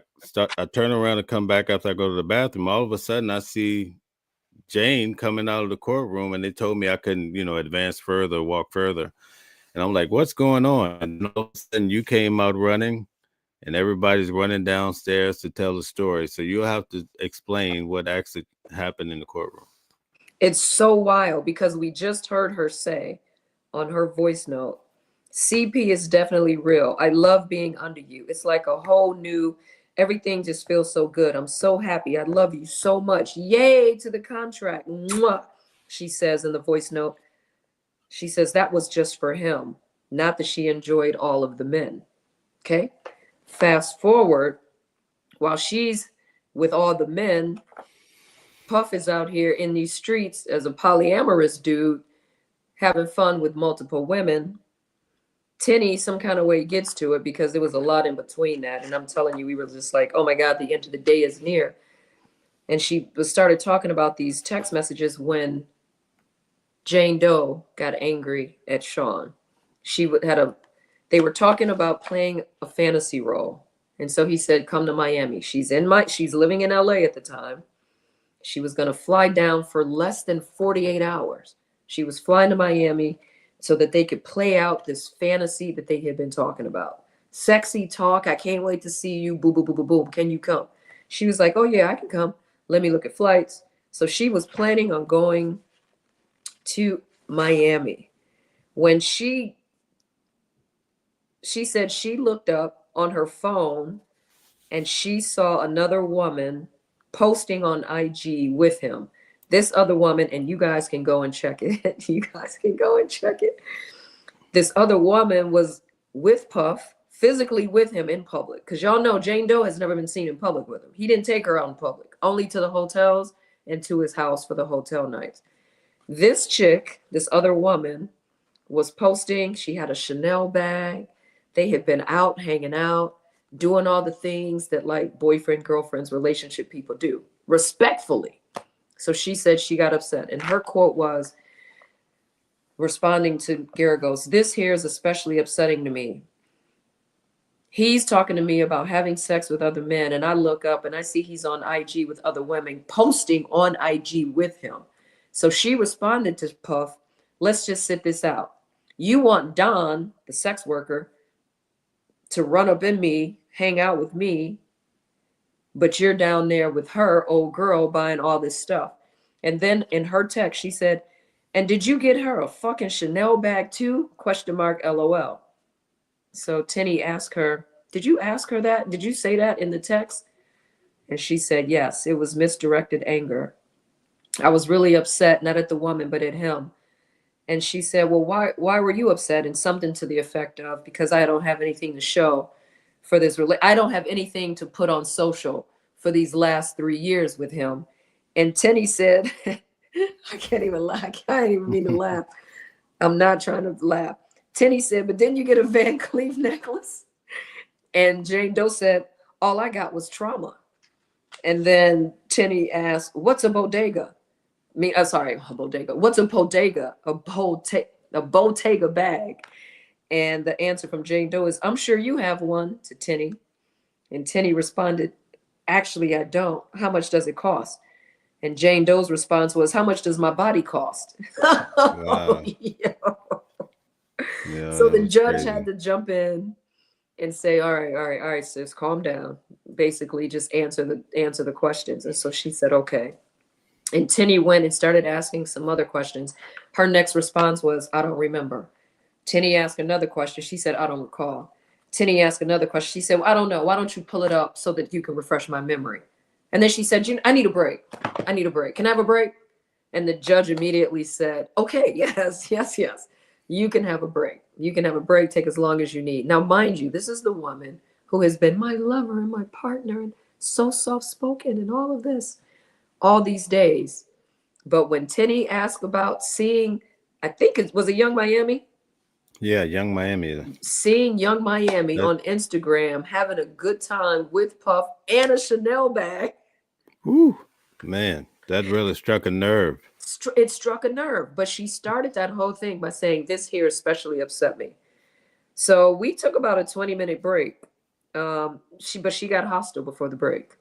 turn around and come back after I go to the bathroom. All of a sudden I see Jane coming out of the courtroom, and they told me I couldn't, advance further, walk further. And I'm like, what's going on? And all of a sudden you came out running, and everybody's running downstairs to tell the story. So you'll have to explain what actually happened in the courtroom. It's so wild because we just heard her say on her voice note, CP is definitely real. I love being under you. It's like a whole new, everything just feels so good. I'm so happy. I love you so much. Yay to the contract. Mwah, she says in the voice note. She says that was just for him, not that she enjoyed all of the men. Okay. Fast forward, while she's with all the men, Puff is out here in these streets as a polyamorous dude, having fun with multiple women. Tinny, some kind of way, gets to it because there was a lot in between that. And I'm telling you, we were just like, oh my God, the end of the day is near. And she started talking about these text messages when Jane Doe got angry at Sean. They were talking about playing a fantasy role. And so he said, come to Miami. She's living in LA at the time. She was going to fly down for less than 48 hours. She was flying to Miami so that they could play out this fantasy that they had been talking about. Sexy talk. I can't wait to see you. Boom, boom, boom, boom, boom. Can you come? She was like, oh, yeah, I can come. Let me look at flights. So she was planning on going to Miami. When she said she looked up on her phone and she saw another woman posting on IG with him. This other woman, and you guys can go and check it. You guys can go and check it. This other woman was with Puff, physically with him in public. Because y'all know Jane Doe has never been seen in public with him. He didn't take her out in public, only to the hotels and to his house for the hotel nights. This chick, this other woman, was posting. She had a Chanel bag. They had been out hanging out, doing all the things that like boyfriend, girlfriends, relationship people do, respectfully. So she said she got upset. And her quote was, responding to Garagos, this here is especially upsetting to me. He's talking to me about having sex with other men, and I look up and I see he's on IG with other women, posting on IG with him. So she responded to Puff, let's just sit this out. You want Don, the sex worker, to run up in me, hang out with me, but you're down there with her, old girl, buying all this stuff. And then in her text, she said, and did you get her a fucking Chanel bag too? Question mark, LOL. So Tenny asked her, did you ask her that? Did you say that in the text? And she said, yes, it was misdirected anger. I was really upset, not at the woman, but at him. And she said, well, why were you upset? And something to the effect of, because I don't have anything to show for this. I don't have anything to put on social for these last 3 years with him. And Tenny said, I can't even laugh. I can't even mean to laugh. I'm not trying to laugh. Tenny said, but didn't you get a Van Cleef necklace? And Jane Doe said, all I got was trauma. And then Tenny asked, what's a bodega? A bodega. What's a bodega? A Bottega bag. And the answer from Jane Doe is, I'm sure you have one, to Tenny. And Tenny responded, actually, I don't. How much does it cost? And Jane Doe's response was, how much does my body cost? Wow. Yeah, so the judge crazy. had to jump in and say, all right, sis, calm down. Basically, just answer the questions. And so she said, okay. And Tenny went and started asking some other questions. Her next response was, I don't remember. Tenny asked another question. She said, I don't recall. Tenny asked another question. She said, well, I don't know. Why don't you pull it up so that you can refresh my memory? And then she said, I need a break. I need a break. Can I have a break? And the judge immediately said, okay, yes. You can have a break. You can have a break. Take as long as you need. Now, mind you, this is the woman who has been my lover and my partner and so soft-spoken and all of this all these days. But when Tenny asked about seeing, I think it was a Young Miami. Yeah, Young Miami. Seeing Young Miami on Instagram having a good time with Puff and a Chanel bag. Whew, man, that really struck a nerve. It struck a nerve. But she started that whole thing by saying, this here especially upset me. So we took about a 20-minute break. She got hostile before the break.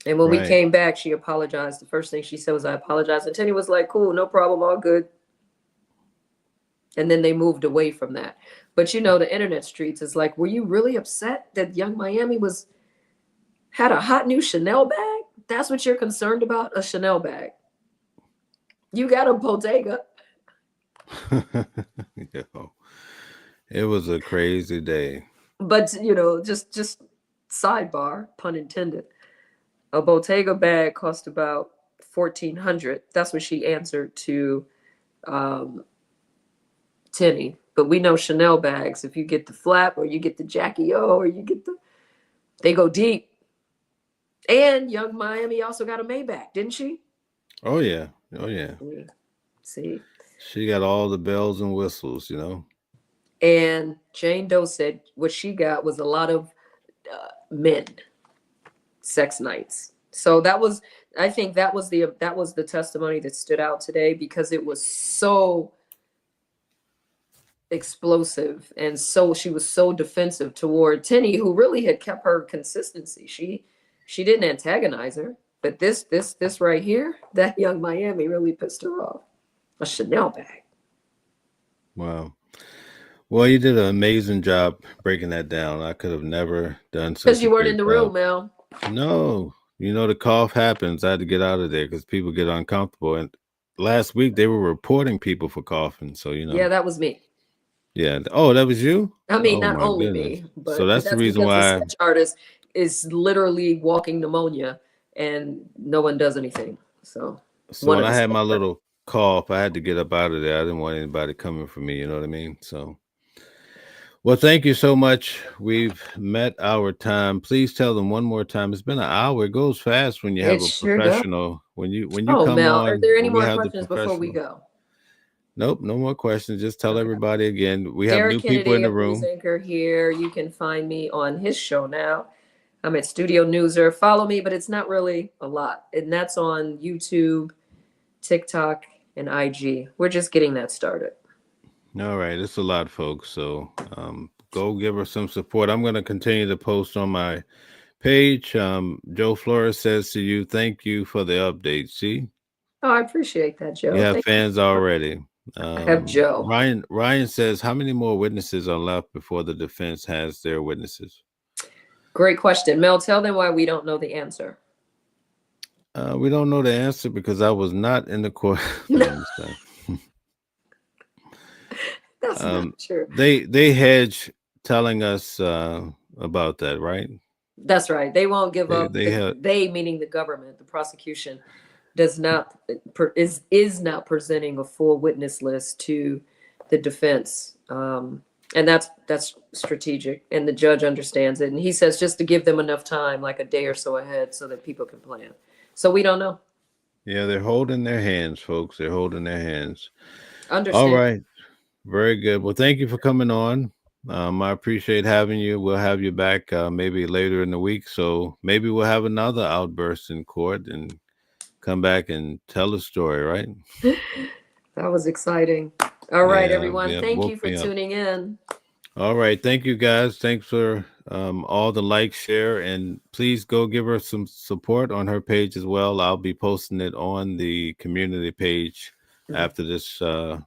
And when we came back, she apologized. The first thing she said was, I apologize. And Tenny was like, cool, no problem, all good. And then they moved away from that. But you know, the internet streets is like, were you really upset that Young Miami had a hot new Chanel bag? That's what you're concerned about? A Chanel bag. You got a Bottega. It was a crazy day. But, you know, just sidebar, pun intended. A Bottega bag cost about $1,400. That's what she answered to Tenny. But we know Chanel bags, if you get the flap or you get the Jackie O or you get they go deep. And Young Miami also got a Maybach, didn't she? Oh yeah. See? She got all the bells and whistles, you know. And Jane Doe said what she got was a lot of men sex nights. So I think that was the testimony that stood out today, because it was so explosive and so she was so defensive toward Tenny, who really had kept her consistency. She didn't antagonize her, but this right here, that Young Miami really pissed her off. A Chanel bag. Wow. Well, you did an amazing job breaking that down. I could have never done such. Because you weren't in the room, Mel. No, you know, the cough happens. I had to get out of there because people get uncomfortable. And last week they were reporting people for coughing. So, you know. Yeah, that was me. Yeah. Oh, that was you? I mean, not only me, but so that's the reason why the sketch artist is literally walking pneumonia and no one does anything. So when I had my little cough, I had to get up out of there. I didn't want anybody coming for me. You know what I mean? So. Well, thank you so much. We've met our time. Please tell them one more time. It's been an hour. It goes fast when you have a professional. Does. When you come Mel, on. Are there any more questions before we go? Nope, no more questions. Just tell everybody again. We have new people in the room. Anchor here. You can find me on his show now. I'm at Studio Newser. Follow me, but it's not really a lot. And that's on YouTube, TikTok, and IG. We're just getting that started. All right. It's a lot, folks. So go give her some support. I'm going to continue to post on my page. Joe Flores says to you, thank you for the update. See? Oh, I appreciate that, Joe. You have Thank you. fans already. I have Joe. Ryan says, how many more witnesses are left before the defense has their witnesses? Great question. Mel, tell them why we don't know the answer. We don't know the answer because I was not in the court. No, I'm just saying. That's not true. They hedge telling us about that, right? That's right. They won't give up. They have. They meaning the government, the prosecution, does not is not presenting a full witness list to the defense, and that's strategic, and the judge understands it, and he says just to give them enough time, like a day or so ahead, so that people can plan. So we don't know. Yeah, they're holding their hands, folks. They're holding their hands. All Understand. right. Very good. Well, thank you for coming on. I appreciate having you. We'll have you back maybe later in the week. So maybe we'll have another outburst in court and come back and tell the story, right? That was exciting. All right, Yeah, everyone. yeah, Thank you woke for me up. tuning in. All right. Thank you, guys. Thanks for all the like, share, and please go give her some support on her page as well. I'll be posting it on the community page after this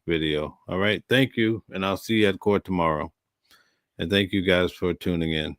video. All right. Thank you. And I'll see you at court tomorrow. And thank you guys for tuning in.